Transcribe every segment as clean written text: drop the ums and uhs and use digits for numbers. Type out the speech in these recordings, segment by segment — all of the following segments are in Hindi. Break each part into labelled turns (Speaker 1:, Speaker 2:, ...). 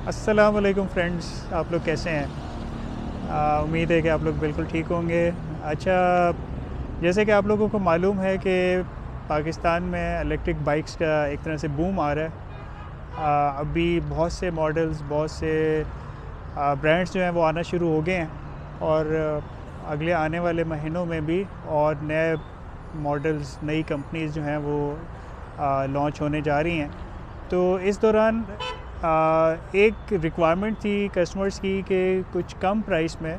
Speaker 1: अस्सलाम वालेकुम फ्रेंड्स, आप लोग कैसे हैं? उम्मीद है कि आप लोग बिल्कुल ठीक होंगे। अच्छा, जैसे कि आप लोगों को मालूम है कि पाकिस्तान में इलेक्ट्रिक बाइक्स का एक तरह से बूम आ रहा है। अभी बहुत से मॉडल्स, बहुत से ब्रांड्स जो हैं वो आना शुरू हो गए हैं और अगले आने वाले महीनों में भी और नए मॉडल्स, नई कंपनीज़ जो हैं वो लॉन्च होने जा रही हैं। तो इस दौरान एक रिक्वायरमेंट थी कस्टमर्स की कि कुछ कम प्राइस में,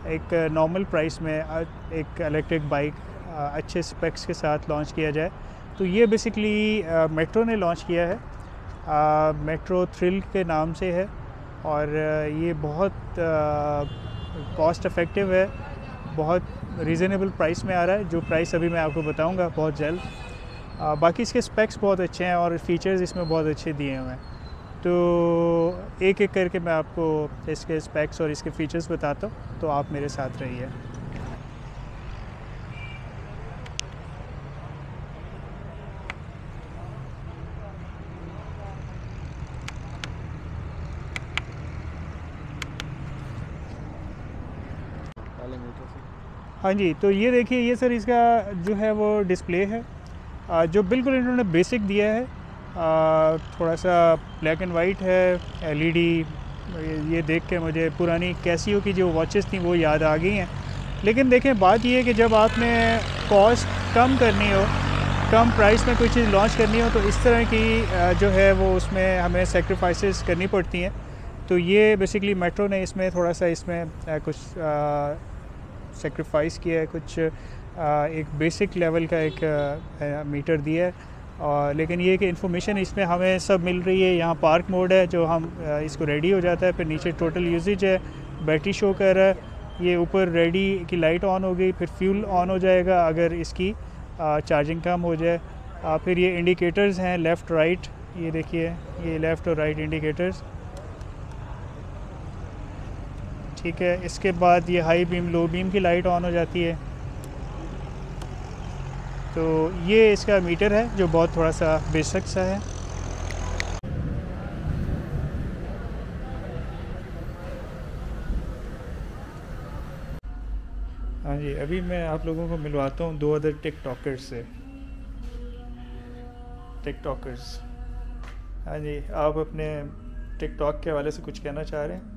Speaker 1: एक नॉर्मल प्राइस में एक इलेक्ट्रिक बाइक अच्छे स्पेक्स के साथ लॉन्च किया जाए। तो ये बेसिकली मेट्रो ने लॉन्च किया है। मेट्रो थ्रिल के नाम से है और ये बहुत कॉस्ट इफ़ेक्टिव है, बहुत रीज़नेबल प्राइस में आ रहा है, जो प्राइस अभी मैं आपको बताऊंगा बहुत जल्द। बाकी इसके स्पेक्स बहुत अच्छे हैं और फीचर्स इसमें बहुत अच्छे दिए हुए हैं। तो एक एक करके मैं आपको इसके स्पेक्स और इसके फ़ीचर्स बताता हूँ, तो आप मेरे साथ रहिए। हाँ जी, तो ये देखिए, ये सर इसका जो है वो डिस्प्ले है, जो बिल्कुल इन्होंने बेसिक दिया है। थोड़ा सा ब्लैक एंड वाइट है, एलईडी। ये देख के मुझे पुरानी कैसियो की जो वॉचेस थी वो याद आ गई हैं। लेकिन देखें, बात ये है कि जब आपने कॉस्ट कम करनी हो, कम प्राइस में कोई चीज़ लॉन्च करनी हो, तो इस तरह की जो है वो उसमें हमें सेक्रीफाइसेस करनी पड़ती हैं। तो ये बेसिकली मेट्रो ने इसमें थोड़ा सा इसमें कुछ सेक्रीफाइस किया है, कुछ एक बेसिक लेवल का एक मीटर दिया है। लेकिन ये कि इन्फॉर्मेशन इसमें हमें सब मिल रही है। यहाँ पार्क मोड है, जो हम इसको रेडी हो जाता है, फिर नीचे टोटल यूजेज है, बैटरी शो कर रहा है, ये ऊपर रेडी की लाइट ऑन हो गई, फिर फ्यूल ऑन हो जाएगा अगर इसकी चार्जिंग कम हो जाए। फिर ये इंडिकेटर्स हैं लेफ़्ट राइट, ये देखिए, ये लेफ़्ट और राइट इंडिकेटर्स, ठीक है। इसके बाद ये हाई बीम, लो बीम की लाइट ऑन हो जाती है। तो ये इसका मीटर है जो बहुत थोड़ा सा बेसिक सा है। हाँ जी, अभी मैं आप लोगों को मिलवाता हूँ दो अदर टिकटॉकर्स से। टिकटॉकर्स, हाँ जी, आप अपने टिकटॉक के हवाले से कुछ कहना चाह रहे हैं?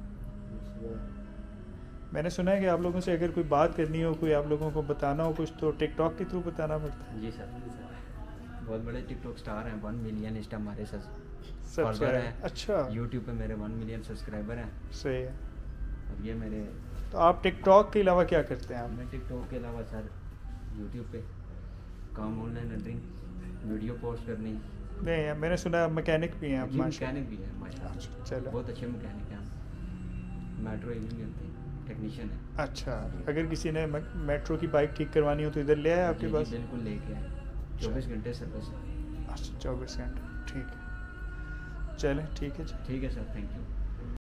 Speaker 1: मैंने सुना है कि आप लोगों से अगर कोई बात करनी हो, कोई आप लोगों को बताना हो कुछ, तो टिकटॉक के थ्रू बताना पड़ता है।
Speaker 2: जी सर, बहुत बड़े टिकटॉक स्टार हैं, 1 मिलियन इस टाइम हमारे
Speaker 1: सब्सक्राइबर
Speaker 2: हैं।
Speaker 1: अच्छा,
Speaker 2: यूट्यूब पे मेरे 1 मिलियन सब्सक्राइबर हैं।
Speaker 1: सही है।
Speaker 2: और ये मेरे,
Speaker 1: तो आप टिकटॉक के अलावा क्या करते हैं आप?
Speaker 2: मैं टिकटॉक के अलावा सर यूट्यूब पे काम, ऑनलाइन अर्निंग, वीडियो पोस्ट करनी।
Speaker 1: नहीं, मैंने सुना मैकेनिक भी हैं आप?
Speaker 2: मैकेनिक भी है माशाल्लाह,
Speaker 1: चलो,
Speaker 2: बहुत अच्छे मैकेनिक हैं। मेट्रो इंजीनियर टेक्नीशियन है।
Speaker 1: अच्छा, अगर किसी ने मेट्रो की बाइक ठीक करवानी हो तो इधर ले आए आपके पास?
Speaker 2: बिल्कुल लेके आए, 24 घंटे सर्विस है।
Speaker 1: अच्छा, 24 घंटे, ठीक है। चलें, ठीक है।
Speaker 2: ठीक है सर, थैंक यू।